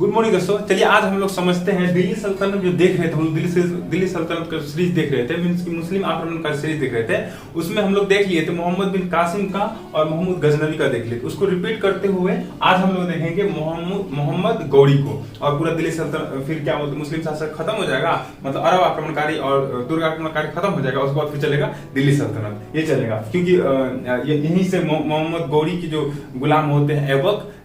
Good morning दोस्तों। चलिए आज हम लोग समझते हैं दिल्ली सल्तनत जो देख रहे थे, हम लोग दिल्ली सल्तनत का सीरीज देख रहे थे, मींस की मुस्लिम आक्रमण का सीरीज देख रहे थे। उसमें हम लोग देख लिए थे मोहम्मद बिन कासिम का और मोहम्मद गजनवी का देख लिए। उसको रिपीट करते हुए आज हम लोग देखेंगे मोहम्मद गौरी को और पूरा दिल्ली सल्तनत। फिर क्या बोलते मुस्लिम शासक खत्म हो जाएगा, मतलब अरब आक्रमणकारी और तुर्क आक्रमणकारी खत्म हो जाएगा। उसके बाद फिर चलेगा दिल्ली सल्तनत, ये चलेगा क्योंकि यहीं से मोहम्मद गौरी की जो गुलाम होते हैं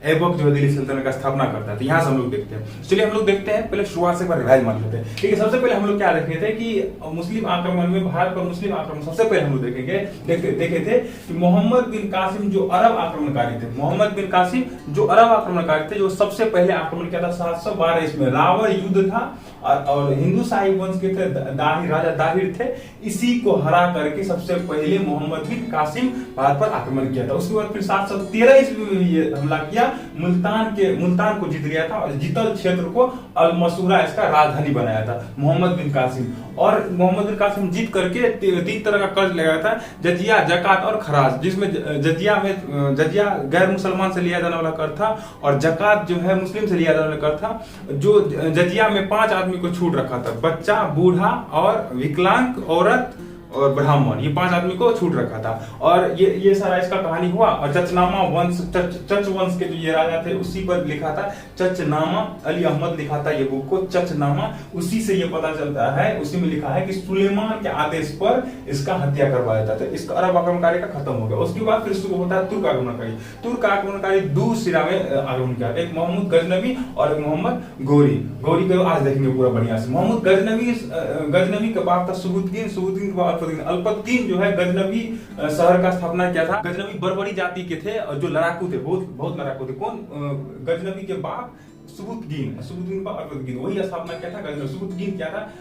ऐबक जो है दिल्ली सल्तनत का स्थापना करता है। तो यहाँ से हम लोग देखते हैं। चलिए हम लोग देखते हैं, पहले शुरुआत से एक बार रिवाइज मान लेते हैं। ठीक है, सबसे पहले हम लोग क्या देखे थे कि मुस्लिम आक्रमण में भारत पर मुस्लिम आक्रमण सबसे पहले हम लोग देखे थे कि मोहम्मद बिन कासिम जो अरब आक्रमणकारी थे, मोहम्मद बिन कासिम जो अरब आक्रमणकारी थे, जो सबसे पहले आक्रमण किया था 712 इसमें रावण युद्ध था और हिंदू शाही वंश के थे राजा दाहिर थे। इसी को हरा करके सबसे पहले मोहम्मद बिन कासिम भारत पर आक्रमण किया था। उसके बाद फिर 713 ईस्वी में ये हमला किया, मुल्तान को जीत लिया था और जीतल क्षेत्र को अल मसूरा इसका राजधानी बनाया था मोहम्मद बिन कासिम। और मोहम्मद बिन कासिम जीत करके 3 तरह का कर्ज लगाया था, जजिया, जकात और खराज, जिसमें जजिया गैर मुसलमान से लिया जाने वाला कर था और जकात जो है मुस्लिम से लिया जाने वाला कर था। जो जजिया में 5 आदमी को छूट रखा था, बच्चा, बूढ़ा और विकलांग औरत और ब्राह्मण, ये 5 आदमी को छूट रखा था। और ये सारा इसका कहानी हुआ। और चचनामा वंश, चच वंश के जो ये राजा थे उसी पर लिखा था चचनामा, अली अहमद लिखा था ये बुक को चचनामा। उसी से ये पता चलता है, उसी में लिखा है कि सुलेमान के आदेश पर इसका हत्या करवाया था। तो इसका अरब आक्रमणकारी का खत्म हो गया। उसके बाद फिर शुरू होता है तुर्क आक्रमणकारी। तुर्क आक्रमणकारी 2 सिरा में आक्रमण किया, एक मोहम्मद गजनवी और एक मोहम्मद गौरी को आज देखेंगे पूरा बढ़िया से। मोहम्मद गजनवी का बाप था सुबुद्दीन के बाद अल्पतकीन जो है गजनवी शहर का स्थापना किया था। गजनवी बर्बरी जाति के थे और जो लड़ाकू थे, बहुत लड़ाकू थे। कौन? गजनवी के बाप सुबुद्दीन का अल्पतकीन, वही स्थापना किया था। गजनवी सुबुद्दीन क्या था,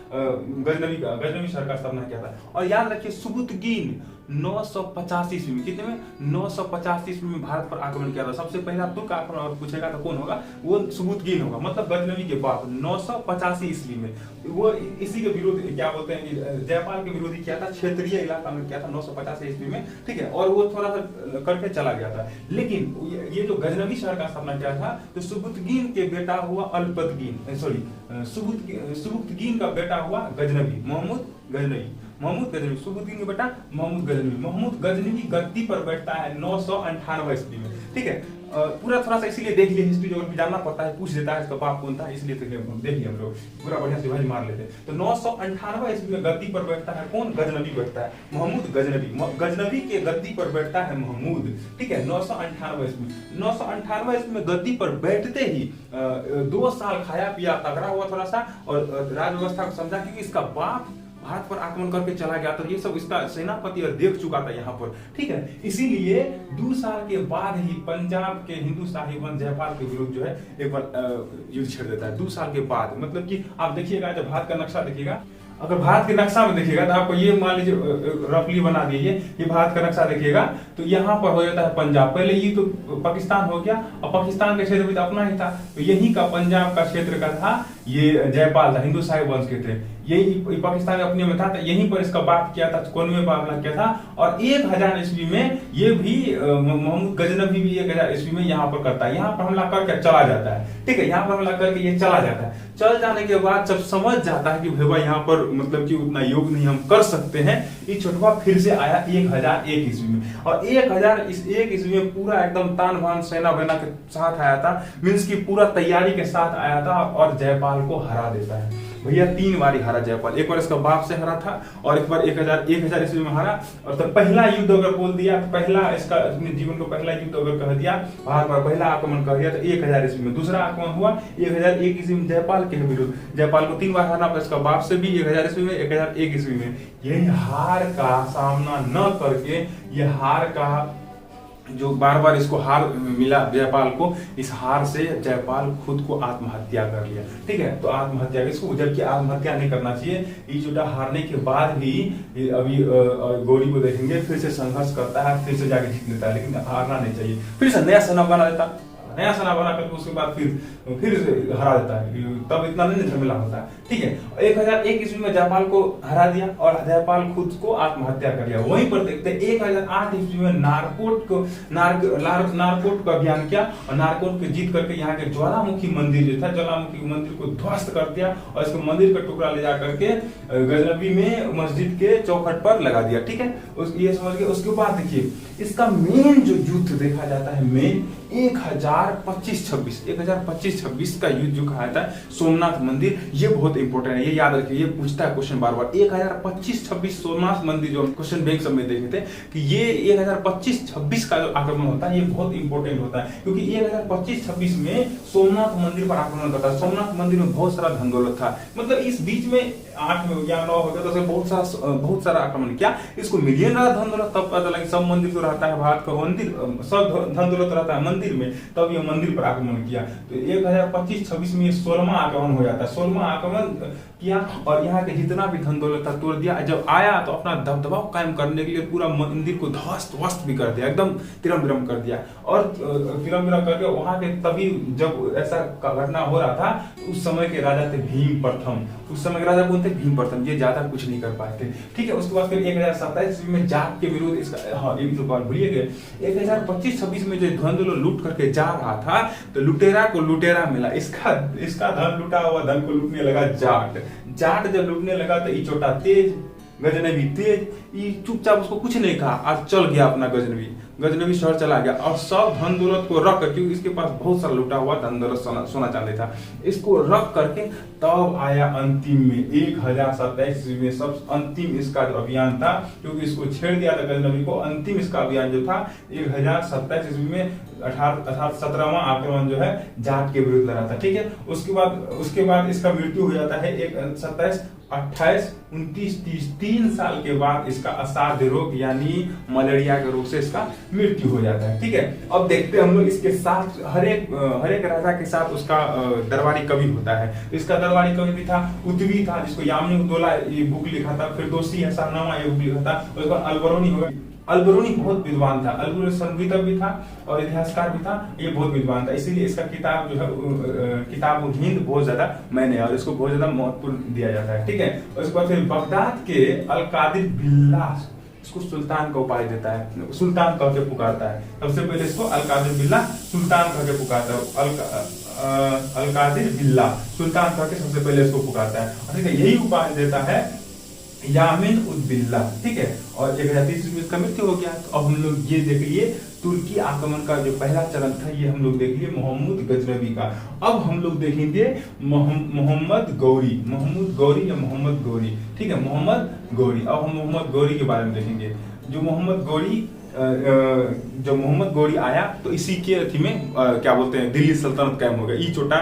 गजनवी शहर का स्थापना किया था। और याद रखिए सुबुद्दीन 950 ईस्वी में, कितने में? 950 ईस्वी में भारत पर आक्रमण किया था। सबसे पहला तुर्क आक्रमण और पूछेगा तो कौन होगा? वो सुबुद्दीन होगा, मतलब गजनवी के बाप। 985 ईस्वी में वो इसी के विरोध क्या बोलते हैं कि जयपाल के विरोधी किया था, क्षेत्रीय इलाका में किया था 950 ईस्वी में। ठीक है, और वो थोड़ा सा करके चला गया था। लेकिन ये जो गजनवी शहर का स्थापना किया था, तो सुबुद्दीन के बेटा हुआ अल्पतकीन, सुबुद्दीन का बेटा हुआ गजनवी, मोहम्मद गजनवी, सुबुद्दीन के बेटा मोहम्मद गजनवी गद्दी पर बैठता है 998 ईस्वी में। ठीक है, पूरा थोड़ा सा इसीलिए देख लिए, हिस्ट्री ज्योग्राफी जानना पड़ता है, पूछ देता है इसका बाप कौन था, इसलिए तो देख लिया हम लोग पूरा बढ़िया से भाई मार लेते। तो 998 ईस्वी में गद्दी पर बैठता है कौन? गजनवी बैठता है, मोहम्मद गजनवी के गद्दी पर बैठता है महमूद। ठीक है, 998 ईस्वी में गद्दी पर बैठते ही 2 साल खाया पिया तगड़ा हुआ थोड़ा सा और राज व्यवस्था को समझा, क्योंकि इसका बाप भारत पर आक्रमण करके चला गया था। ये सब इसका सेनापति और देख चुका था यहाँ पर। ठीक है, इसीलिए 2 साल के बाद ही पंजाब के हिंदू शाही वंश जयपाल के विरुद्ध जो है एक बार युद्ध छेड़ देता है। 2 साल के बाद, मतलब कि आप देखिएगा, जब भारत का नक्शा देखिएगा, अगर भारत के नक्शा में देखिएगा तो आपको ये मान लीजिए रफली बना दीजिए, ये भारत का नक्शा देखिएगा तो यहाँ पर हो जाता है पंजाब। पहले ये तो पाकिस्तान हो गया और पाकिस्तान का क्षेत्र भी तो अपना ही था, तो यही का पंजाब का क्षेत्र का था, ये जयपाल था, हिंदू शाही वंश के थे। यही पाकिस्तान अपने में था, तो यहीं पर इसका बाप किया था, कौनवें बाप किया था। और 1000 ईस्वी में ये भी मोहम्मद गजनवी भी 1000 ईस्वी में यहाँ पर करता है, यहाँ पर हमला करके चला जाता है। ठीक है, यहाँ पर हमला करके ये चला जाता है। चल जाने के बाद जब समझ जाता है कि भाई यहाँ पर मतलब कि उतना योग नहीं हम कर सकते हैं, ये छोटवा फिर से आया 1001 ईस्वी में। और 1001 ईस्वी में पूरा एकदम तान बान सेना बना के साथ आया था, मीन्स की पूरा तैयारी के साथ आया था और जयपाल को हरा देता है। भैया 3 बार हारा जयपाल, एक बार इसका बाप से हरा था और एक बार 1000 ईस्वी में हारा। और तो पहला युद्ध अगर बोल दिया, पहला इसका अपने जीवन को पहला युद्ध अगर कह दिया, भारत पर पहला आक्रमण कह दिया तो 1000 ईस्वी में। दूसरा आक्रमण हुआ 1001 ईस्वी में जयपाल के विरुद्ध, जयपाल को 3 बार हारना पड़ा, इसका बाप से भी 1000 ईस्वी में, 1001 ईस्वी में। यही हार का सामना न करके, ये हार का जो बार बार इसको हार मिला जयपाल को, इस हार से जयपाल खुद को आत्महत्या कर लिया। ठीक है, तो आत्महत्या इसको, जबकि आत्महत्या नहीं करना चाहिए। ये जो हारने के बाद भी अभी गौरी को देखेंगे, फिर से संघर्ष करता है, फिर से जाके जीत लेता है, लेकिन हारना नहीं चाहिए। फिर से नया सेना बना लेता, था, नया सेना बना करके उसके बाद फिर हरा देता है, तब इतना नहीं झमेला होता है। ठीक है, 1001 ईस्वी में जयपाल को हरा दिया और जयपाल खुद को आत्महत्या कर लिया। वहीं पर देखते हैं 1008 ईस्वी में नारकोट का अभियान किया और नारकोट को जीत करके यहाँ के ज्वालामुखी मंदिर जो था, ज्वालामुखी मंदिर को ध्वस्त कर दिया और इसको मंदिर का टुकड़ा ले जा करके गजनवी में मस्जिद के चौखट पर लगा दिया। ठीक है, ये समझ गए। उसके बाद देखिए इसका मेन जो युद्ध देखा जाता है, मेन 1025-26 का युद्ध जो कहा जाता है सोमनाथ मंदिर, ये बहुत इंपॉर्टेंट है, ये याद रखिए, ये पूछता है क्वेश्चन बार बार। 1025-26 सोमनाथ मंदिर जो क्वेश्चन बैंक सब में देखे थे कि ये 1025-26 का जो आक्रमण होता है ये बहुत इंपॉर्टेंट होता है, क्योंकि 1025-26 में सोमनाथ मंदिर पर आक्रमण करता है। सोमनाथ मंदिर में बहुत सारा धन दौलत था, मतलब इस बीच में 8 या 9 हो गया तो बहुत सारा आक्रमण किया। इसको मिलियन रहा धन दौलत, तब पता लगा सब मंदिर तो रहता है, भारत का मंदिर सब धन दौलत रहता है मंदिर में, तब ये मंदिर पर आक्रमण किया। तो 1025-26 में 16वां आक्रमण हो जाता है, 16वां आक्रमण किया और यहाँ के जितना भी धन दौलत था तोड़ दिया। जब आया तो अपना दबदबाव कायम करने के लिए पूरा मंदिर को ध्वस्त वस्त भी कर दिया, एकदम तिरम बिरम कर दिया। और तिरम बिरम करके वहां के तभी जब ऐसा घटना हो रहा था, उस समय के राजा थे भीम प्रथम, उस समय के राजा कौन थे? भीम प्रथम, ये ज्यादा कुछ नहीं कर पाए थे। ठीक है, उसके बाद फिर 1027 में जाट के विरुद्ध इसका, हाँ ये भी तो बात भूलिए गए, 1025-26 में जो धन दौलत लूट करके जा रहा था तो लुटेरा को लुटेरा मिला, इसका धन लुटा हुआ धन को लूटने लगा जाट। जब लूटने लगा तो इचोटा तेज, गजनवी तेज, ये चुपचाप उसको कुछ नहीं कहा, आज चल गया अपना गजनवी शहर चला गया और सब धन दौलत को रख करके, इसके पास बहुत सारा लुटा हुआ धन दौलत सोना चांदी था, इसको रख करके तब आया अंतिम में 1027 में सब अंतिम इसका जो अभियान था, क्योंकि इसको छेड़ दिया था गजनवी को। अंतिम इसका अभियान जो था 1027 ईस्वी में 17वां आक्रमण जो है जाट के विरुद्ध लड़ा था। ठीक है, उसके बाद इसका मृत्यु हो जाता है 27, 28, 29, 30, 3 साल के बाद इसका असाध्य रोग यानी मलेरिया के रोग से इसका मृत्यु हो जाता है। ठीक है, अब देखते हैं हम लोग इसके साथ हर एक राजा के साथ उसका दरबारी कवि होता है। इसका दरबारी कवि भी था, उतवी था जिसको यामिनी उद्दौला ये बुक लिखा था, फिरदौसी है शाहनामा ये बुक लिखा था, उसके बाद अलबरूनी होगा। अलबरूनी बहुत विद्वान था, अलबरूनी संगीतज्ञ भी था और इतिहासकार भी था, ये बहुत विद्वान था, इसीलिए इसका किताब जो है किताब हिंद बहुत ज्यादा मैंने और इसको बहुत ज्यादा महत्वपूर्ण दिया जाता है। ठीक है, उसके बाद फिर बगदाद के अल कादिर बिल्ला इसको सुल्तान का उपाधि देता है, सुल्तान कह के पुकारता है। सबसे पहले इसको अल कादिर बिल्ला सुल्तान कह के पुकारता है, अल कादिर बिल्ला सुल्तान कह के सबसे पहले इसको पुकारता है। ठीक है, यही उपाधि देता है यामिन उद बिल्ला। ठीक है, और 1030 में इसका मृत्यु हो गया। तो अब हम लोग ये देख लिए तुर्की आक्रमण का जो पहला चरण था, ये हम लोग देख लिए मोहम्मद गजनवी का। अब हम लोग देखेंगे मोहम्मद गौरी या मोहम्मद गौरी। ठीक है, मोहम्मद गौरी। अब हम मोहम्मद गौरी के बारे में देखेंगे। जो मोहम्मद गौरी आया तो इसी के अथी में क्या बोलते हैं, दिल्ली सल्तनत कायम हो गया। ये छोटा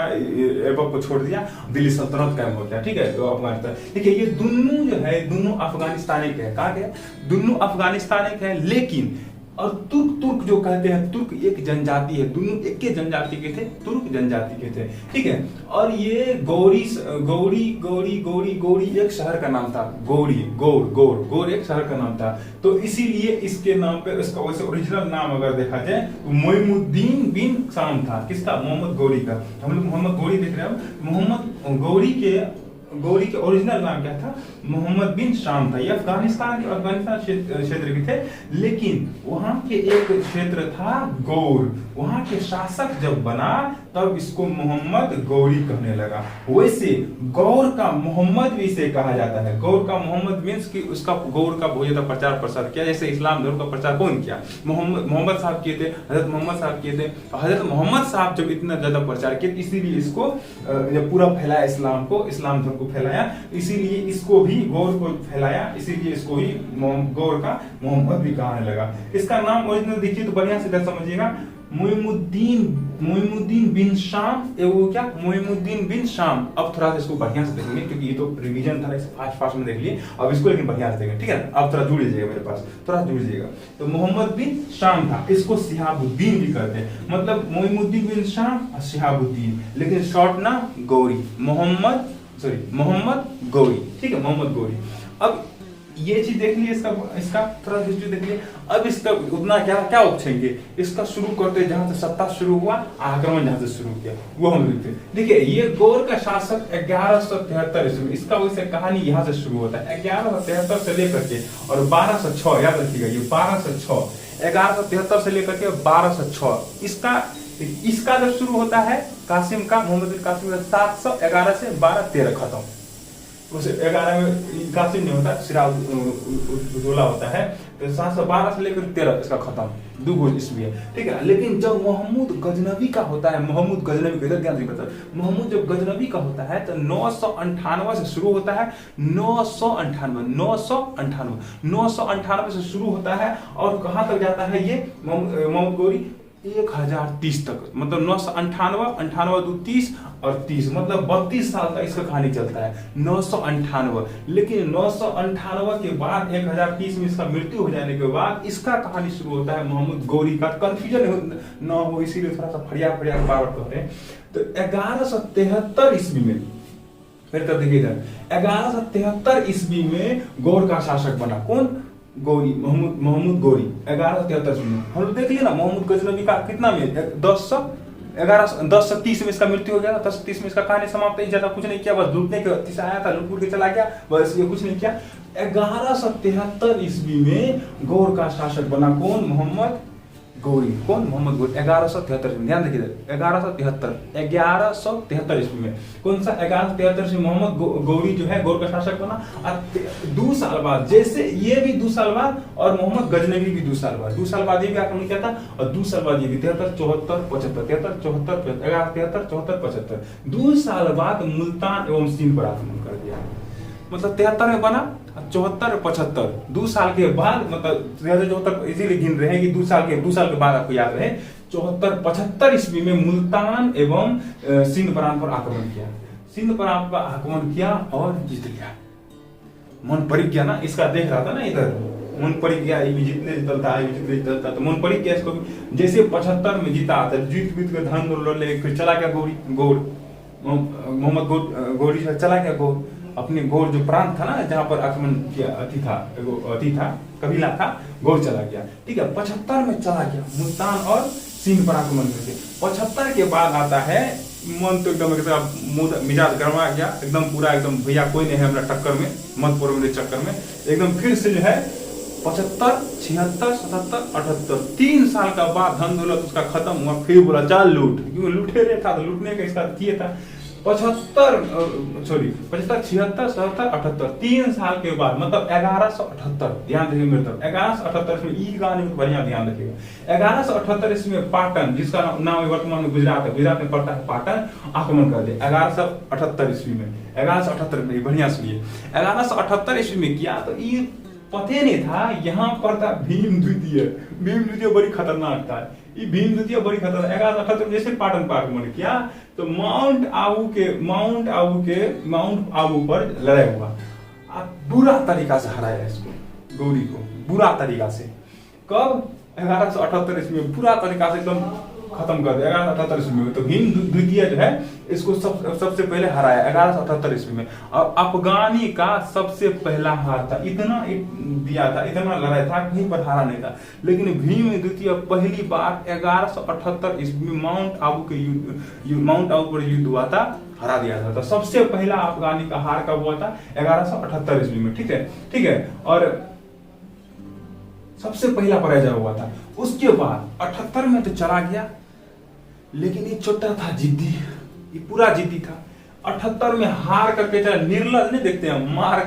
ऐबक को छोड़ दिया, दिल्ली सल्तनत कायम हो गया। ठीक है, तो अफगानिस्तान, ठीक है, ये दोनों जो है दोनों अफगानिस्तानी के हैं। कहा गया दोनों अफगानिस्तानी के हैं, लेकिन और तुर्क जो कहते हैं, तुर्क एक जनजाति है, दोनों एक के जनजाति के थे, तुर्क जनजाति के थे। ठीक है, और ये गौरी एक शहर का नाम था, गौर एक शहर का नाम था। तो इसीलिए इसके नाम पे इसका वैसे ओरिजिनल नाम अगर देखा जाए तो मोइनुद्दीन बिन शाम था। किसका? मोहम्मद गौरी का। हम लोग मोहम्मद गौरी देख रहे हैं, मोहम्मद गौरी के ओरिजिनल नाम क्या था? मोहम्मद बिन शाम था। ये अफगानिस्तान क्षेत्र के थे, लेकिन वहां के एक क्षेत्र था गौर, वहां के शासक जब बना तब इसको मोहम्मद गौरी कहने लगा। वैसे गौर का मोहम्मद भी इसे कहा जाता है। गौर का मोहम्मद मीन्स कि उसका गौर का बहुत ज्यादा प्रचार प्रसार किया। जैसे इस्लाम धर्म का प्रचार कौन किया? मोहम्मद साहब किए थे, हजरत मोहम्मद साहब किए थे। हजरत मोहम्मद साहब जब इतना ज्यादा प्रचार किए, इसीलिए इसको जब पूरा फैलाया इस्लाम को, इस्लाम धर्म को फैलाया, इसीलिए इसको भी गौर को फैलाया, इसीलिए इसको ही गौर का मोहम्मद भी कहने लगा। इसका नाम ओरिजिनल देखिए तो बढ़िया से समझिएगा, मोइनुद्दीन बिन शाम। वो क्या? मोइनुद्दीन बिन शाम। अब थोड़ा सा इसको बढ़िया से देखेंगे क्योंकि ये तो रिवीजन था, इसे फास्ट में देख लिए। अब इसको लेकिन बढ़िया से देखेंगे, ठीक है? अब थोड़ा जुड़ जाइएगा, मेरे पास थोड़ा जुड़ जाइएगा। तो मोहम्मद बिन शाम था, इसको शिहाबुद्दीन भी कहते हैं, मतलब मोइनुद्दीन बिन शाम और शिहाबुद्दीन, लेकिन शॉर्ट ना गौरी, मोहम्मद गौरी। ठीक है, मोहम्मद गौरी। अब ये चीज देख लिए, इसका इसका थोड़ा हिस्ट्री देख लिए। अब इसका उतना क्या क्या उपछेंगे, इसका शुरू करते जहां से सत्ता शुरू हुआ, आक्रमण जहां से शुरू किया वो हम देखते हैं। देखिए ये गौर का शासक 1173 ईस्वी में, इसका वैसे कहानी यहाँ से शुरू होता है 1173 से लेकर के और 1206, याद रखिएगा ये 1206, 1173 से लेकर के 1206, इसका जब शुरू होता है कासिम का, मोहम्मद बिन कासिम का 711 से 1213 खत्म। उस 11 में कासिम नहीं होता, सिराज उद्दौला होता है, तो 712 से लेकर 13 इसका खत्म, 2 ईस्वी है, ठीक है। लेकिन जब महमूद गजनवी का होता है, महमूद गजनवी का, इधर ध्यान से बता, महमूद जब गजनवी का होता है तो 998 से शुरू होता है, 998 से शुरू होता है और कहां तक जाता है ये महमूद गौरी, 1030 तक, मतलब 998, 98 2 30 और 30, मतलब 32 साल तक इसका कहानी चलता है 998। लेकिन 998 के बाद 1030 में इसका मृत्यु हो जाने के बाद इसका कहानी शुरू होता है महमूद गौरी का। कंफ्यूजन न हो इसीलिए थोड़ा सा फड़िया बार कहते हैं। तो 1173 ईस्वी में, फिर तब देखिए इधर 1173 ईस्वी में गौर का शासक बना कौन, गौरी, महमूद गौरी 1173 में। हम लोग देख लिए ना महमूद गजनवी का कितना में 1030 में इसका मृत्यु हो गया, 1030 में इसका कहानी समाप्त है। ज्यादा कुछ नहीं किया, बस लूटने के आया था, लूट के चला गया, बस ये कुछ नहीं किया। 1173 ईस्वी में गौर का शासक बना कौन, मोहम्मद गौरी, कौन, मोहम्मद गौरी 1173 में। ध्यान देखिए 1173 ईस्वी में, कौन सा 1173 से मोहम्मद गौरी जो है गौर का शासक बना। और 2 साल बाद, जैसे ये भी 2 साल बाद और मोहम्मद गजनवी भी 2 साल बाद, 2 साल बाद ये भी आक्रमण किया था और 2 साल बाद ये भी 73 74 75 73 74 73 74 75 2 साल बाद मुल्तान एवं सिंध पर आक्रमण कर दिया। मतलब 73 में बना, 74 75 2 साल के बाद, मतलब 74 इसीलिए गिन रहे हैं कि 2 साल के बाद आपको याद रहे, 74 75 ईस्वी में मुल्तान एवं सिंध प्रांत पर आक्रमण किया, सिंध प्रांत पर आक्रमण किया और जीत लिया। मन पड़ गया ना, इसका देख रहा था ना इधर, मन पड़ गया, ये भी जीतने जीतता है, ये भी जीतने जीतता, तो मन पड़ गया इसको। जैसे 75 में जीता था, जीत के धन ले फिर चला गया गौर मोहम्मद गौरी चला गया गौर अपने गौर जो प्रांत था ना जहां पर आक्रमण किया, अति था कबीला था, गौर चला गया, ठीक है। 75 में चला गया मुल्तान और सिंध पर आक्रमण करके। 75 के बाद आता है, मन तो एकदम मिजाज गरमा गया एकदम पूरा, एकदम भैया कोई नहीं है हमारा टक्कर में, मत पड़ो मेरे चक्कर में, एकदम फिर से जो है 75 76 77 78 3 साल का बाद धन दौलत उसका खत्म हुआ, फिर बोला चल लूट, क्योंकि लूटे रहे था तो लूटने का इसका किए था। 75 76 77 78 3 साल के बाद, मतलब 1178, ध्यान रखिए मेरे तरफ, 1178 में ई गाने में बढ़िया ध्यान रखिएगा। 1178 इसमें पाटन, जिसका नाम वर्तमान में गुजरात है, गुजरात में पड़ता है पाटन, आक्रमण कर दिया 1178 ईस्वी में। 1178 में बढ़िया सुनिए, 1178 ईस्वी में किया तो ये पता नहीं था, यहाँ पर था भीम द्वितीय बड़ी खतरनाक था, ये भीम द्वितीय बड़ी खतरनाक। 1178 जैसे पाटन पर आक्रमण किया तो माउंट आबू पर लड़ाई हुआ, बुरा तरीका से हराया इसको, गौरी को बुरा तरीका से। कब? 1178 ईस्वी में बुरा तरीका से एकदम खत्म कर दिया 1178 ईस्वी में। तो भीम द्वितीय जो है इसको सबसे पहले हराया 1178 ईस्वी में। और अफगानी का सबसे पहला हार था, इतना दिया था, इतना लड़ाई था, कहीं पर हारा नहीं था। लेकिन भीम द्वितीय पहली बार 1178 ईस्वी में माउंट आबू पर युद्ध हुआ था, हरा दिया था। तो सबसे पहला अफगानी का हार कब हुआ था? 1178 ईस्वी में, ठीक है। और सबसे पहला पराजय हुआ था। उसके बाद 78 में तो चला गया, लेकिन ये छोटा था, जिद्दी, ये पूरा जिद्दी था। 78 में हार करके चला, निर्लज नहीं देखते हैं, मार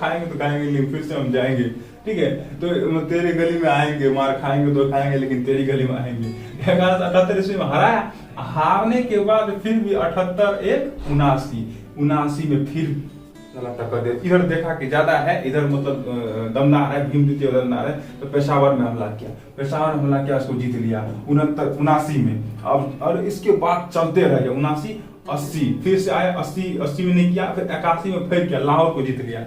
खाएंगे तो खाएंगे, लेकिन फिर से हम जाएंगे, ठीक है। तो तेरे गली में आएंगे, मार खाएंगे तो खाएंगे, लेकिन तेरी गली में आएंगे। 1178 ईस्वी में हराया। हारने के बाद फिर भी 78 एक 79 में फिर टक्कर दे। इधर देखा कि ज्यादा है, इधर मतलब दमदार है, भीम द्वितीय दमदार है, तो पेशावर में हमला किया, उसको जीत लिया 79 में। अब और इसके बाद चलते रहे 79 80, फिर से आया 80 में नहीं किया, फिर 81 में फिर किया, लाहौर को जीत लिया।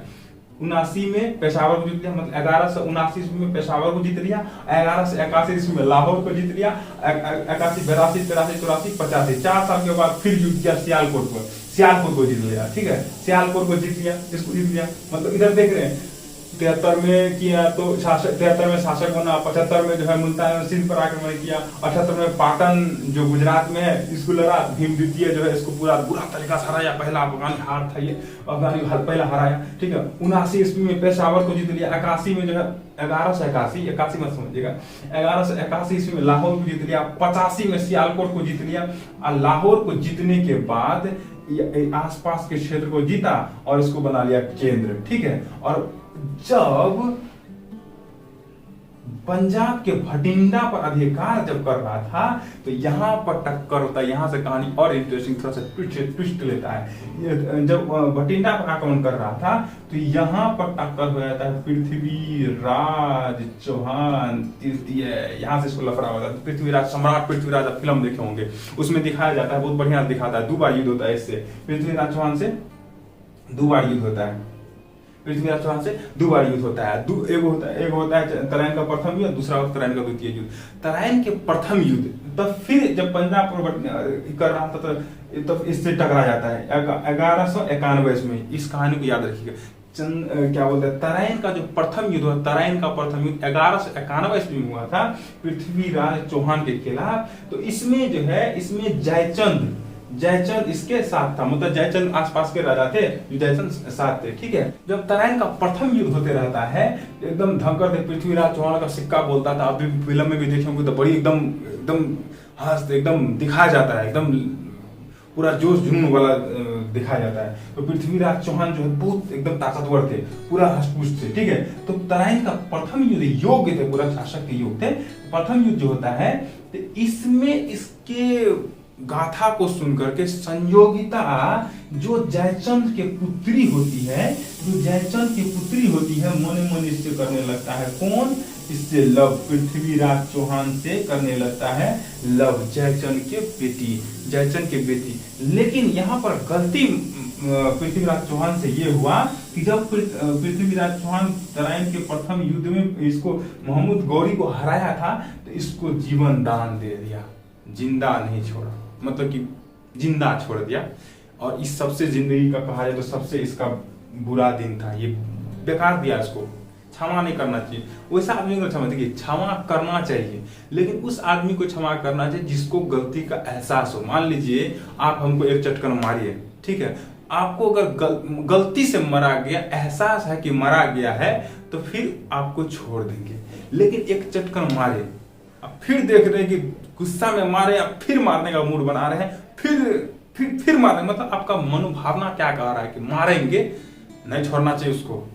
79 में पेशावर को जीत लिया, मतलब 1179 ईस्वी में पेशावर को जीत लिया, 1181 ईस्वी में लाहौर को जीत लिया, 81 82 83 84 85 4 साल के बाद फिर युद्ध किया सियालकोट को जीत लिया, ठीक है। सियालकोट को जीत लिया, इसको जीत लिया। मतलब इधर देख रहे हैं 73 में किया तो 73 में शासक बना, 75 में जो है मुल्तान सिंध पर आक्रमण किया, 78 में पाटन जो गुजरात में है इसको लड़ा, भीम द्वितीय जो है इसको पूरा बुरा तरीका से हराया, पहला अफगानी हार था ये, अफगानी पहला हराया, ठीक है। 79 ईस्वी में पेशावर को जीत लिया, 81 में जो है 1181 मत समझिएगा, 1181 ईस्वी में लाहौर को जीत लिया, 85 में सियालकोट को जीत लिया, और लाहौर को जीतने के बाद आसपास के क्षेत्र को जीता और इसको बना लिया केंद्र, ठीक है। और जब पंजाब के भटिंडा पर अधिकार जब कर रहा था तो यहाँ पर टक्कर होता है, यहाँ से कहानी और इंटरेस्टिंग थोड़ा सा ट्विस्ट लेता है। जब भटिंडा पर आक्रमण कर रहा था तो यहाँ पर टक्कर हो जाता है पृथ्वीराज चौहान तृतीय, यहाँ से इसको लफड़ा होता है। पृथ्वीराज सम्राट पृथ्वीराज, आप फिल्म देखे होंगे, उसमें दिखाया जाता है, बहुत बढ़िया दिखाता है, 2 बार युद्ध होता है इससे, पृथ्वीराज चौहान से 2 बार युद्ध होता है, पृथ्वीराज चौहान से 2 बार युद्ध होता है। एक होता है तराइन का प्रथम युद्ध, दूसरा होता है तराइन का द्वितीय युद्ध। तराइन के प्रथम युद्ध तब फिर जब पंजाब कर रहा था तो इससे टकरा जाता है 1191 में। इस कहानी को याद रखिएगा। क्या बोलते हैं, तराइन का जो प्रथम युद्ध हुआ, तराइन का प्रथम युद्ध 1191 ईस्वी में हुआ था पृथ्वीराज चौहान के खिलाफ। तो इसमें जो है, इसमें जयचंद इसके साथ था, मतलब जयचंद आसपास के राजा थे जो जयचंद साथ थे, ठीक है। जब तराइन का प्रथम युद्ध होते रहता है एकदम धक्कर से पृथ्वीराज चौहान का सिक्का बोलता था, अभी फिल्म में भी देखेंगे तो बड़ी एकदम दिखाया जाता है, एकदम पूरा जोश जुनून वाला दिखाया जाता है। तो पृथ्वीराज चौहान जो है बहुत एकदम ताकतवर थे, पूरा हष्टपुष्ट थे, ठीक है। तो तराइन का प्रथम युद्ध योग्य थे, पूरा शासक के योग थे। प्रथम युद्ध जो होता है तो इसमें इसके गाथा को सुनकर के संयोगिता जो जयचंद के पुत्री होती है, मने मन इससे करने लगता है। कौन? इससे लव, पृथ्वीराज चौहान से करने लगता है लव, जयचंद के बेटी। लेकिन यहाँ पर गलती पृथ्वीराज चौहान से ये हुआ कि जब पृथ्वीराज चौहान तराइन के प्रथम युद्ध में इसको मोहम्मद गौरी को हराया था तो इसको जीवन दान दे दिया, जिंदा नहीं छोड़ा, मतलब कि जिंदा छोड़ दिया। और इस सबसे जिंदगी का कहा जाए तो सबसे इसका बुरा दिन था, ये बेकार दिया, इसको क्षमा नहीं करना चाहिए। वैसा आदमी को क्षमा करना चाहिए, लेकिन उस आदमी को क्षमा करना चाहिए जिसको गलती का एहसास हो। मान लीजिए आप हमको एक चटकन मारिए, ठीक है, आपको अगर गलती से मरा गया, एहसास है कि मरा गया है, तो फिर आपको छोड़ देंगे। लेकिन एक चटकन मारे, अब फिर देख रहे हैं कि गुस्सा में मारे, अब फिर मारने का मूड बना रहे हैं, फिर मारने, मतलब आपका मनोभावना क्या कह रहा है कि मारेंगे, नहीं छोड़ना चाहिए, उसको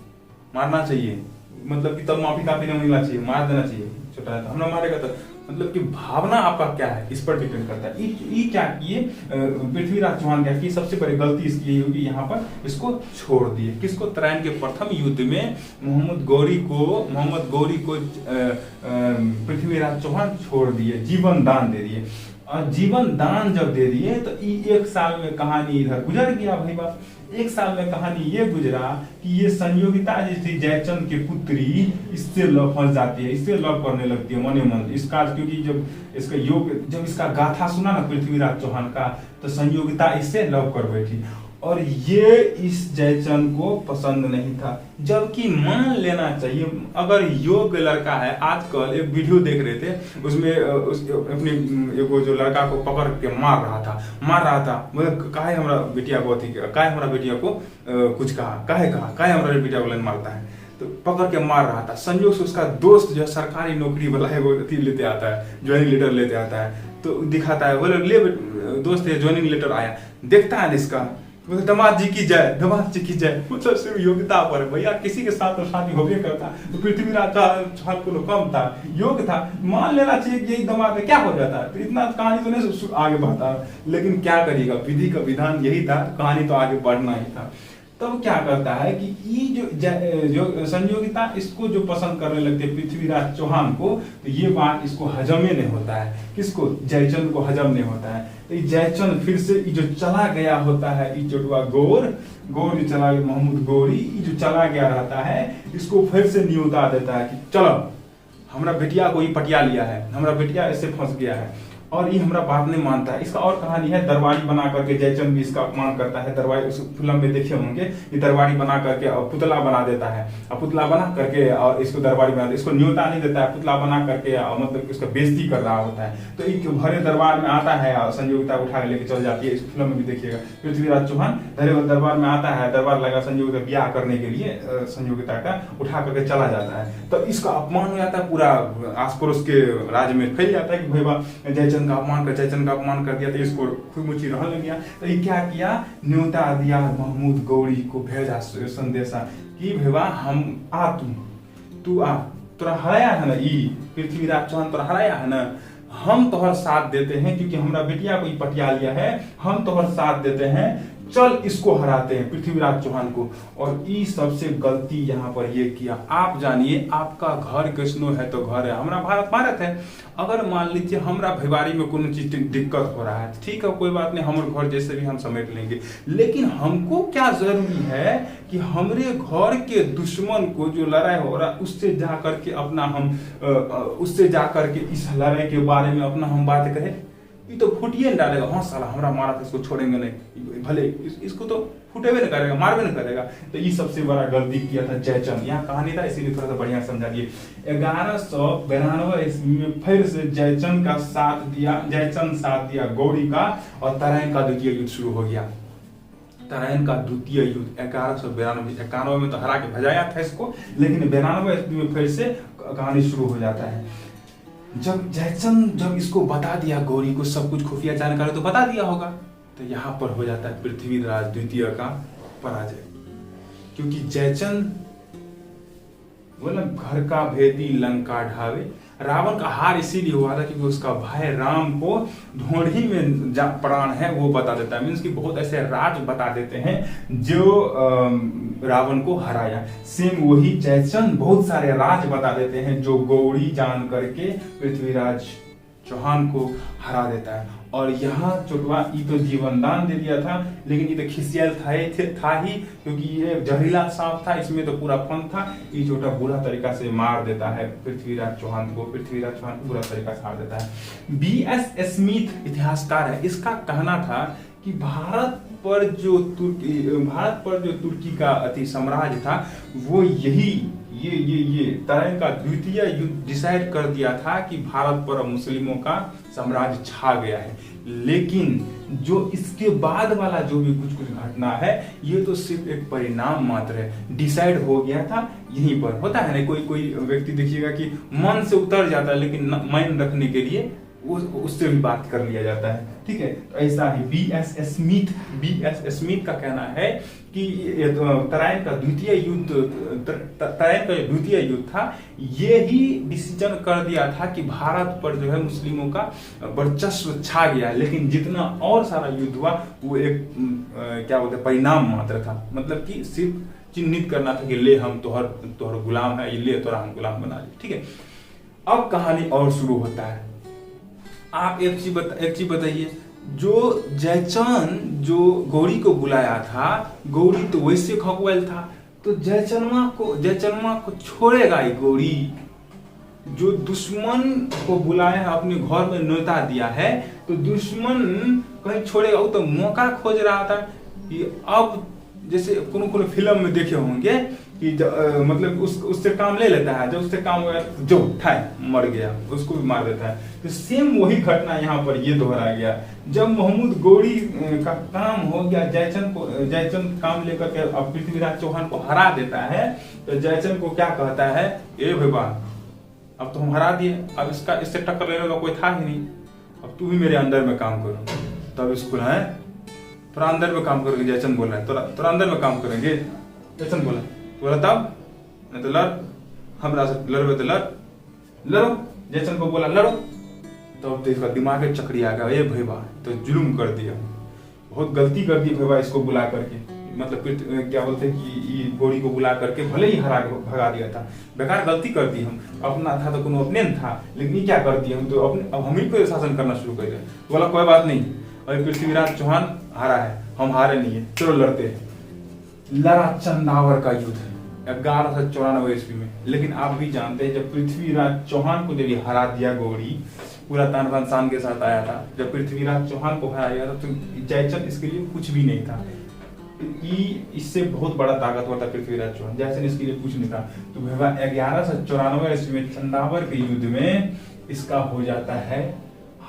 मारना चाहिए, मतलब कि तब माफी काफी नहीं मिलना चाहिए, मार देना चाहिए, छोटा है तो हमने मारेगा तो, मतलब कि भावना आपका क्या है इस पर डिपेंड करता है। ये क्या किए पृथ्वीराज चौहान, क्या किए, सबसे बड़ी गलती इसकी ये होगी, यहाँ पर इसको छोड़ दिए। किसको? तराइन के प्रथम युद्ध में मोहम्मद गौरी को पृथ्वीराज चौहान छोड़ दिए, जीवन दान दे दिए। और जीवन दान जब दे दिए तो 1 साल में कहानी इधर गुजर गया भाई बाप। 1 साल में कहानी ये गुजरा कि ये संयोगिता जिस जयचंद की पुत्री इससे लव फंस जाती है, इससे लव करने लगती है मने मन इसका, क्योंकि जब इसका योग, जब इसका गाथा सुना ना पृथ्वीराज चौहान का, तो संयोगिता इससे लव कर बैठी। और ये इस जयचंद को पसंद नहीं था, जबकि मान लेना चाहिए अगर योग्य लड़का है। आजकल एक वीडियो देख रहे थे, उसमें अपनी एगो जो लड़का को पकड़ के मार रहा था, मतलब काहे हमरा बेटिया को कुछ कहा, काहे हमरा बेटिया को मारता है, तो पकड़ के मार रहा था। संयोग से उसका दोस्त जो सरकारी नौकरी वाला है वो लेते आता है, ज्वाइनिंग लेटर लेते आता है, तो दिखाता है, बोले ले दोस्त है ज्वाइनिंग लेटर आया, देखता है इसका, दामाद जी की जय, मतलब सिर्फ योग्यता पर भैया, किसी के साथ तो शादी हो गया करता, तो पृथ्वीराज चौहान को कम था, योग्य था, मान लेना चाहिए कि यही दामाद में क्या हो जाता है। तो इतना कहानी तो नहीं आगे बढ़ता, लेकिन क्या करिएगा, विधि का विधान यही था, कहानी तो आगे बढ़ना ही था। तब क्या करता है कि ये जो संयोगिता इसको जो पसंद करने लगते हैं पृथ्वीराज चौहान को, तो ये बात इसको हजम ही नहीं होता है। किसको? जयचंद को हजम नहीं होता है। तो जयचंद फिर से जो चला गया होता है, चोटवा गौर जो चला गया, मोहम्मद गौरी जो चला गया रहता है, इसको फिर से न्योता देता है कि चलो हमरा बेटिया को ही पटिया लिया है, हमरा बेटिया ऐसे फंस गया है, और ये हमारा बात नहीं मानता है। इसका और कहानी है, दरबारी बना करके जयचंद भी इसका अपमान करता है। दरबारी उस फिल्म में देखे होंगे, ये दरबारी बना करके और पुतला बना देता है, और पुतला बना करके और इसको दरबारी बना, इसको न्योता नहीं देता है, पुतला बना करके मतलब इसका बेइज्जती कर रहा होता है। तो एक भरे दरबार में आता है और संयोगिता उठा के लेके चल जाती है। इस फिल्म में भी देखिएगा, पृथ्वीराज चौहान भरे दरबार में आता है, दरबार लगा संयोगिता ब्याह करने के लिए, संयोगिता का उठा करके चला जाता है। तो इसका अपमान हो जाता है, पूरा आस पड़ोस के राज्य में फैल जाता है कि भैया जयचंद का अपमान कर दिया। तो इसको खुद मुची रहने लग गया। तो ये क्या किया, न्योता दिया महमूद गौरी को, भेजा संदेशा कि भैया हम आ, तू आ, तोरा हराया है ना, ई पृथ्वीराज चौहान तोरा हराया है ना, हम तोहर साथ देते हैं, क्योंकि हमारा बेटिया को पटिया लिया है, हम तोहर साथ देते हैं, चल इसको हराते हैं पृथ्वीराज चौहान को। और ये सबसे गलती यहाँ पर ये किया। आप जानिए, आपका घर कैसनो है तो घर है, हमारा भारत है। अगर मान लीजिए हमारा भैवारी में कोनो चीज दिक्कत हो रहा है, ठीक है कोई बात नहीं, हमारे घर जैसे भी हम समेट लेंगे, लेकिन हमको क्या जरूरी है कि हमारे घर के दुश्मन को जो लड़ाई हो रहा है उससे जा करके अपना हम उससे जा करके इस लड़ाई के बारे में अपना हम बात करें। ये तो फुटिए न डालेगा, हाँ साला हमारा मारा था, इसको छोड़ेंगे नहीं, भले इसको तो फुटेबे न करेगा, मारबे न करेगा। तो ये सबसे बड़ा गलती किया था जयचंद। यहाँ कहानी था इसीलिए थोड़ा सा बढ़िया समझा दिए। 1192 ईस्वी में फिर से जयचंद साथ दिया गौरी का, और तराइन का द्वितीय युद्ध शुरू हो गया। तराइन का द्वितीय युद्ध 1192 में तो हरा के भजाया था इसको, लेकिन 92 ईस्वी में फिर से कहानी शुरू हो जाता है। जब जयचंद इसको बता दिया, गौरी को सब कुछ खुफिया जानकारी तो बता दिया होगा, तो यहाँ पर हो जाता है पृथ्वीराज द्वितीय का पराजय। क्योंकि जयचंद बोला घर का भेदी लंका ढावे। रावण का हार इसीलिए हुआ था क्योंकि उसका भाई राम को ढोढ़ी में प्राण है वो बता देता है, मीन्स कि बहुत ऐसे राज बता देते हैं जो रावण को हराया। सेम वही जयचंद बहुत सारे राज बता देते हैं जो गौरी जान करके पृथ्वीराज चौहान को हरा देता है। और यहाँ चोटवा ये तो जीवन दान दे दिया था, लेकिन ये तो खिसियाल था ही क्योंकि ये जहरीला सांप था, इसमें तो पूरा फन था। ये छोटा बुरा तरीका से मार देता है पृथ्वीराज चौहान को बुरा तरीका से मार देता है। B.S. स्मिथ इतिहासकार है, इसका कहना था कि भारत पर जो तुर्की का अति साम्राज्य था वो यही ये तराइन का द्वितीय युद्ध डिसाइड कर दिया था कि भारत पर मुस्लिमों का साम्राज्य छा गया है। लेकिन जो इसके बाद वाला जो भी कुछ घटना है ये तो सिर्फ एक परिणाम मात्र है, डिसाइड हो गया था यहीं पर। होता है ना कोई व्यक्ति देखिएगा कि मन से उतर जाता है लेकिन मन रखने के लिए उससे भी बात कर लिया जाता है, ठीक है। तो ऐसा है। B.S. स्मिथ का कहना है कि तराइन का जो द्वितीय युद्ध था ये ही डिसीजन कर दिया था कि भारत पर जो है मुस्लिमों का वर्चस्व छा गया, लेकिन जितना और सारा युद्ध हुआ वो एक क्या बोलते हैं परिणाम मात्र था, मतलब कि सिर्फ चिन्हित करना था कि ले हम तोहर गुलाम है, ये ले तोरा हम गुलाम बना ले, ठीक है। अब कहानी और शुरू होता है। आप एक चीज बताइए, जो जयचंद जो गौरी को बुलाया था, गौरी तो वैसे खगवाल था, तो जयचंदमा को छोड़ेगा ये गौरी? जो दुश्मन को बुलाया है अपने घर में न्योता दिया है, तो दुश्मन कहीं छोड़ेगा? वो तो मौका खोज रहा था कि अब जैसे कोनो फिल्म में देखे होंगे कि मतलब उससे काम ले लेता है, जब उससे काम हो गया जो ठाए मर गया उसको भी मार देता है। तो सेम वही घटना यहाँ पर ये दोहरा गया। जब महमूद गौरी का काम हो गया, जयचंद काम लेकर के अब पृथ्वीराज चौहान को हरा देता है, तो जयचंद को क्या कहता है, ए भगवान अब तो हम हरा दिए, अब इससे टक्कर लेने का कोई था ही नहीं, अब तू भी मेरे अंदर में काम करो। तब इसको है थोड़ा अंदर में काम करोगे, जयचंद बोल रहा है थोड़ा अंदर में काम करेंगे। जयचंद बोला तब नहीं तो लड़, हमरा से लड़बे तो लड़ो। जयचंद को बोला लड़ो, तो इसका दिमाग में चक्री आ गया, ये भैया तो जुल्म कर दिया, बहुत गलती कर दी भैया इसको बुला करके, मतलब क्या बोलते हैं कि गौरी को बुला करके भले ही भगा दिया था, बेकार गलती कर दी। हम अपना था तो कोनो अपने था, लेकिन ये क्या कर दिया, हम तो अपने अब हम ही को शासन करना शुरू कर दिया। बोला कोई बात नहीं, अभी पृथ्वीराज चौहान हारा है, हम हारे नहीं है, चलो लड़ते हैं। लड़ा चंदावर का युद्ध, 1194 ईस्वी में। लेकिन आप भी जानते हैं जब पृथ्वीराज चौहान को जब ये हरा दिया गौरी, पूरा तान बान शान के साथ आया था, जब पृथ्वीराज चौहान को हराया था तो जयचंद इसके लिए कुछ भी नहीं था। इससे बहुत बड़ा ताकतवर था पृथ्वीराज चौहान, जयचंद इसके लिए कुछ नहीं था। तो 1194 ईस्वी में चंदावर के युद्ध में इसका हो जाता है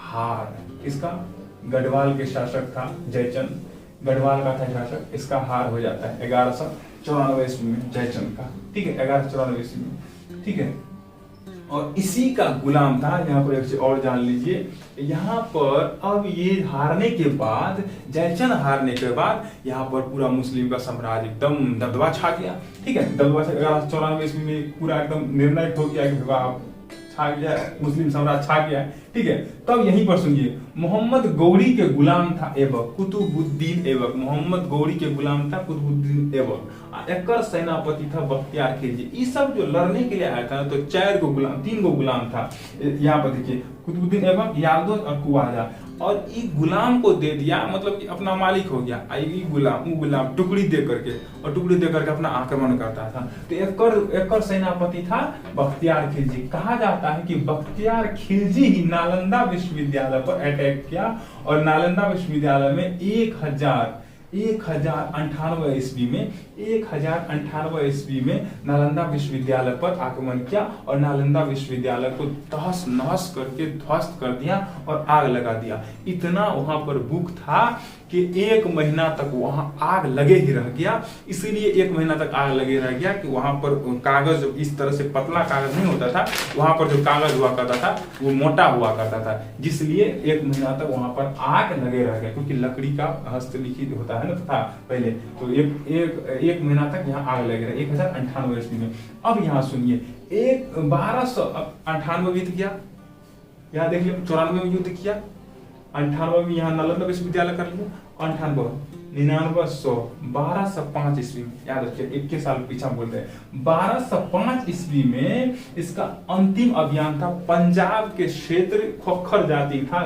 हार। इसका गढ़वाल के शासक था जयचंद, गढ़वाल का था शासक, इसका हार हो जाता है 1194 ईस्वी में जयचंद का। ठीक है, 1194 ईस्वी में। ठीक है, और इसी का गुलाम था। यहाँ पर एक चीज और जान लीजिए, यहाँ पर अब ये हारने के बाद, जयचंद हारने के बाद यहाँ पर पूरा मुस्लिम का साम्राज्य एकदम दबदबा छा गया। ठीक है, दबदबा 1194 ईस्वी में पूरा एकदम निर्णायक हो गया कि छा गया, मुस्लिम साम्राज्य छा गया। ठीक है, तब यहीं पर सुनिए, मोहम्मद गौरी के गुलाम था ऐबक, कुतुबुद्दीन ऐबक। मोहम्मद गौरी के गुलाम था कुतुबुद्दीन ऐबक। एकर सेनापति था बख्तियार खिलजी। ये सब जो लड़ने के लिए आया था तो 3 गो गुलाम था। यहाँ पर देखिए, कुतुबुद्दीन ऐबक, यादव और कुवाजा। और ये गुलाम को दे दिया, मतलब कि अपना मालिक हो गया। ये गुलाम टुकड़ी दे करके, और टुकड़ी दे करके अपना आक्रमण करता था। तो एकर सेनापति था बख्तियार खिलजी। कहा जाता है कि बख्तियार खिलजी ही नालंदा विश्वविद्यालय पर अटैक किया, और नालंदा विश्वविद्यालय में 1098 ईस्वी में नालंदा विश्वविद्यालय पर आक्रमण किया, और नालंदा विश्वविद्यालय को तहस नहस करके ध्वस्त कर दिया और आग लगा दिया। इतना वहां पर भूख था कि 1 महीना तक वहां आग लगे ही रह गया। इसीलिए 1 महीना तक आग लगे रह गया कि वहां पर कागज इस तरह से पतला कागज नहीं होता था, वहां पर जो कागज हुआ करता था वो मोटा हुआ करता था, जिसलिए 1 महीना तक वहां पर आग लगे रह गया। क्योंकि लकड़ी का हस्तलिखित होता है ना, था पहले, तो एक महीना तक यहाँ आग लगे रहे 1098 ईस्वी में। अब यहाँ सुनिए, 1298 युद्ध किया, यहाँ देखिए 94 में युद्ध किया, 98 में यहाँ नालंदा विश्वविद्यालय कर लिया, 98 99 1205 ईस्वी में, याद रखिए 21 साल पीछा बोलते हैं। 1205 ईस्वी में इसका अंतिम अभियान था। पंजाब के क्षेत्र खोखर जाति था,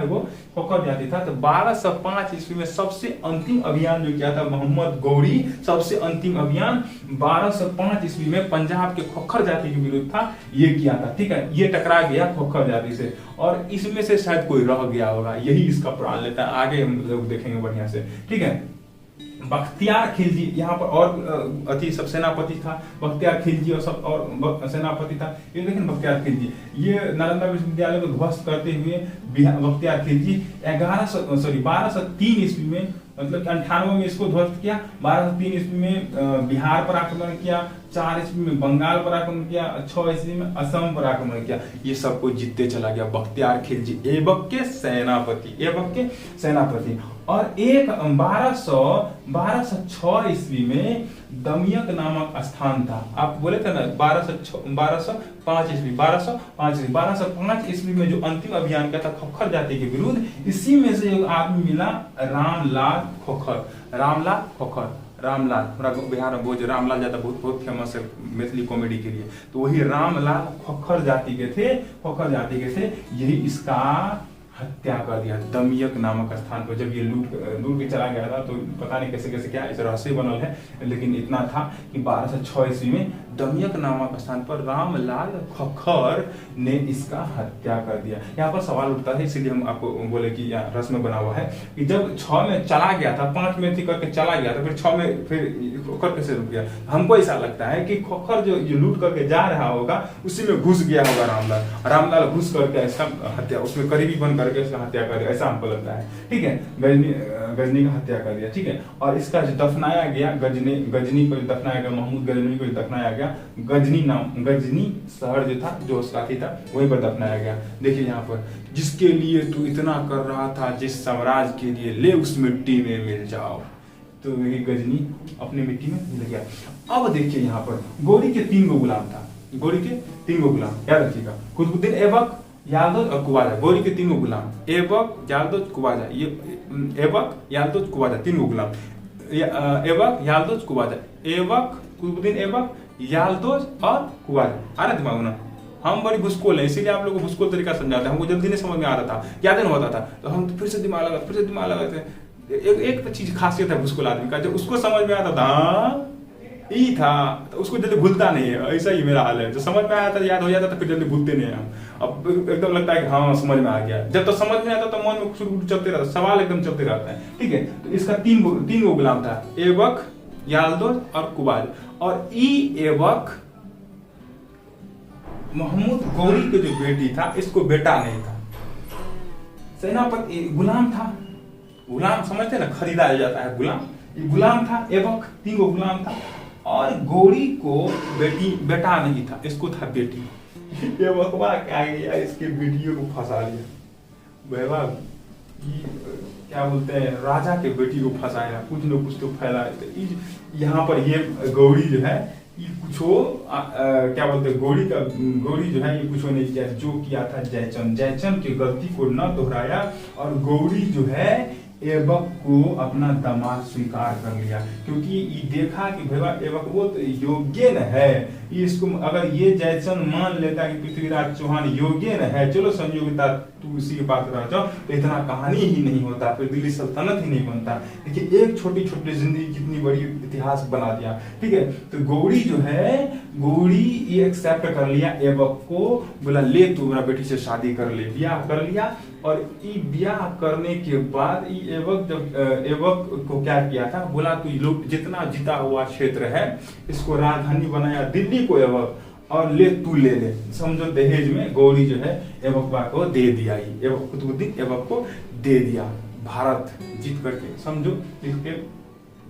खोखर जाति था। तो 1205 ईस्वी में सबसे अंतिम अभियान जो किया था मोहम्मद गौरी, सबसे अंतिम अभियान 1205 ईस्वी में पंजाब के खोखर जाति के विरुद्ध था, ये किया था। ठीक है, ये टकरा गया खोखर जाति से, और इसमें से शायद कोई रह गया होगा, यही इसका प्राण लेता है। आगे हम लोग देखेंगे बढ़िया से। ठीक है, बख्तियार खिलजी यहाँ पर और सब सेनापति था। बख्तियार खिलजी और सब और सेनापति था। ये देखें बख्तियार खिलजी, ये नालंदा विश्वविद्यालय को ध्वस्त करते हुए बख्तियार खिलजी 1203 ईस्वी में, मतलब 98 में इसको ध्वस्त किया, 1203 ईस्वी में बिहार पर आक्रमण किया, 4 ईस्वी में बंगाल पर आक्रमण किया, 6 ईस्वी में असम पर आक्रमण किया। ये सबको जीतते चला गया बख्तियार खिलजी, ऐबक के सेनापति। और 1206 ईस्वी में दमियक नामक स्थान था। आप बोले थे ना 1205 ईस्वी में जो अंतिम अभियान किया था खोखर जाति के विरुद्ध, इसी में से एक आदमी मिला, रामलाल खोखर। रामलाल, हमारा बिहार में बहुत रामलाल ज्यादा बहुत फेमस है मैथिली कॉमेडी के लिए। तो वही रामलाल खोखर जाति के थे। यही इसका हत्या कर दिया दमियक नामक स्थान पर। जब ये लूट के चला गया था, तो पता नहीं कैसे क्या इस रहस्य बनल है, लेकिन इतना था कि 1206 ईस्वी में दमियक नामक स्थान पर रामलाल खोखर ने इसका हत्या कर दिया। यहाँ पर सवाल उठता है, इसीलिए हम आपको बोले कि यहाँ रस्म बना हुआ है कि जब 6 में चला गया था, 5 में थी करके चला गया था, फिर 6 में फिर खोखर कैसे रुक गया। हमको ऐसा लगता है कि खोखर जो लूट करके जा रहा होगा उसी में घुस गया होगा रामलाल घुस करके इसका हत्या, उसमें करीबी बन करके इसका हत्या कर दिया, ऐसा हमको लगता है। ठीक है, गजनी का हत्या कर दिया। ठीक है, और इसका जो दफनाया गया, गजनी को दफनाया गया, महमूद गजनी को दफनाया गया, गजनी शहर जो था, जो उसका था, वहीं पर दफनाया गया। देखिए यहाँ पर, जिसके लिए तू इतना कर रहा था, जिस साम्राज्य के लिए, ले उस मिट्टी में मिल जाओ। तो ये गजनी अपनी मिट्टी में मिल गया। अब देखिए यहाँ पर गौरी के 3 गो गुलाम था, याद रखिएगा, कुतुबुद्दीन ऐबक, यादव और कुवाजा। गौरी के 3 गो गुलाम, ऐबक, यादव, कुवाजा। ये ऐबक, यादव, कुवाजा, 3 गो गुलाम। ऐबक, यादव, कुवाजा, ऐबक, कुतुबुद्दीन ऐबक, यादव और कुवाजा। आ रहा दिमाग ना? हम बड़ी भूसकोल है, इसीलिए आप लोगों को भूसकोल तरीका समझाते हैं। हमको जल्दी नहीं समझ में आ रहा था, याद नहीं होता था, तो हम फिर से दिमाग लगाते। एक चीज खासियत है भूसकोल आदमी का, जब उसको समझ में आता था ई था, तो उसको जल्दी भूलता नहीं है। ऐसा ही मेरा हाल है, जो समझ में आया था याद हो जाता था, फिर जल्दी भूलते नहीं हम। अब एकदम लगता है कि हाँ समझ में आ गया। जब तो समझ में आता तो मन में शुरू चलते रहता, सवाल एकदम चलते रहता है। ठीक है, तो इसका तीन गो गुलाम था, एबक, याल्दोज और कुबाज। और ई एबक महमूद गौरी के जो बेटी था, इसको बेटा नहीं था, सेनापति गुलाम था। गुलाम समझते ना, खरीदा जाता है गुलाम, ये गुलाम था एबक, 3 गो गुलाम था। और गौरी को बेटा नहीं था, इसको था बेटी। ये बकवा क्या गया, इसके बेटियों को फंसा लिया। वैवा क्या बोलते हैं, राजा के बेटी को फंसाया, कुछ न कुछ तो फैलाया। तो यहाँ पर ये गौरी जो है, ये कुछ क्या बोलते हैं, गौरी जो है ये कुछ नहीं किया, जो किया था जयचंद की गलती को न दोहराया। और गौरी जो है एबक को अपना दामाद स्वीकार कर लिया, क्योंकि ये देखा कि भैया एबक वो तो योग्य न है। इसको अगर ये जयचंद मान लेता कि पृथ्वीराज चौहान योग्य न है, चलो संयोगिता तू इसी के पास रह जाओ, तो इतना कहानी ही नहीं होता, फिर दिल्ली सल्तनत ही नहीं बनता। देखिए एक छोटी छोटी जिंदगी कितनी बड़ी इतिहास बना दिया। ठीक है, तो गौरी जो है, गौरी ये एक्सेप्ट कर लिया एबक को, बोला ले तू मेरा बेटी से शादी कर ले, ब्याह कर लिया। और ये ब्याह करने के बाद एबक जब एबक को क्या किया था, बोला तू लोग जितना जीता हुआ क्षेत्र है इसको राजधानी बनाया दिल्ली को एबक, और ले तू ले ले। समझो दहेज में गौरी जो है एबकवा को दे दिया, एबक कुतुबुद्दीन एबक को दे दिया, भारत जीत करके समझो लिख के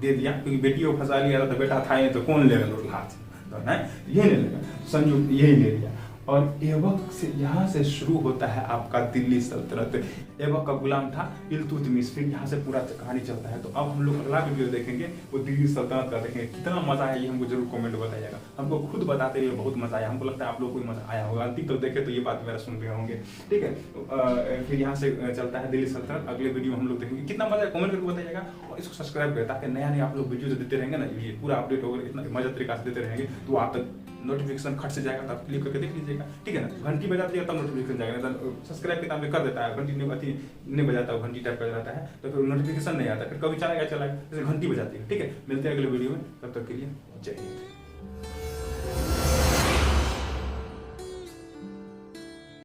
दे दिया, क्योंकि बेटी को फंसा लिया था, बेटा था ही तो कौन लेगा लोग हाथ, तो नहीं ये नहीं लेगा, संयुक्त यही ले लिया। और एबक से यहाँ से शुरू होता है आपका दिल्ली सल्तनत। एबक का गुलाम था इल्तुतमिश, फिर यहाँ से पूरा कहानी चलता है। तो अब हम लोग अगला वीडियो देखेंगे, वो दिल्ली सल्तनत का देखेंगे। कितना मजा है ये हमको जरूर कमेंट बताइएगा, हमको खुद बताते हुए बहुत मजा आया, हमको लगता है आप लोग को भी मजा आया होगा। अंतिम तक देखे तो ये बात मेरा सुन रहे होंगे। ठीक है, फिर यहाँ से चलता है दिल्ली सल्तनत, अगले वीडियो हम लोग देखेंगे। कितना मजा है कमेंट करके बताइएगा, और इसको सब्सक्राइब करें ताकि नया नया आप लोग वीडियो जो देते रहेंगे ना, ये पूरा अपडेट होगा, इतना मजा तरीका से देते रहेंगे, तो आप तक नोटिफिकेशन खट से जाएगा, तब क्लिक करके देख लीजिएगा। ठीक है ना, घंटी बजा दीजिएगा तब नोटिफिकेशन जाएगा, सब्सक्राइब के नाम कर देता है, घंटी नहीं बजाता, घंटी टाइप कर जाता है तो फिर नोटिफिकेशन नहीं आता, फिर कभी चला गया जैसे घंटी बजाती है। ठीक है, मिलते हैं अगले वीडियो में, तब तक के लिए जय हिंद।